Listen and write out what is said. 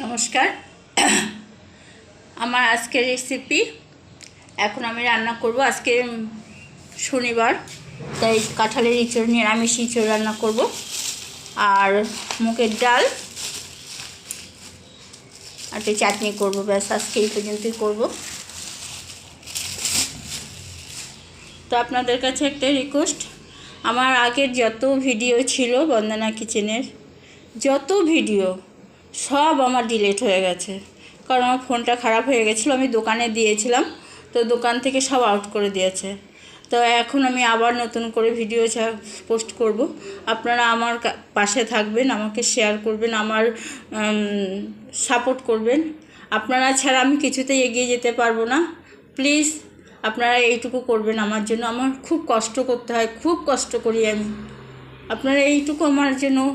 নমস্কার। আমার আজকের রেসিপি এখন আমি রান্না করব। আজকে শনিবার, তাই কাঁঠালের ইঁচড়, নিরামিষ ইঁচড় রান্না করব। আর মুগের ডাল আর একটু চাটনি করব। ব্যাস, আজকে এই পর্যন্তই করব। তো আপনাদের কাছে একটা রিকোয়েস্ট, আমার আগের যত ভিডিও ছিল বন্দনা কিচেনের, যত ভিডিও সব আমার ডিলিট হয়ে গেছে, কারণ আমার ফোনটা খারাপ হয়ে গেছিলো। আমি দোকানে দিয়েছিলাম, তো দোকান থেকে সব আউট করে দিয়েছে। তো এখন আমি আবার নতুন করে ভিডিও পোস্ট করব। আপনারা আমার পাশে থাকবেন, আমাকে শেয়ার করবেন, আমার সাপোর্ট করবেন। আপনারা ছাড়া আমি কিছুতেই এগিয়ে যেতে পারবো না। প্লিজ আপনারা এইটুকু করবেন আমার জন্য। আমার খুব কষ্ট করতে হয়, খুব কষ্ট করি আমি। আপনারা এইটুকু আমার জন্য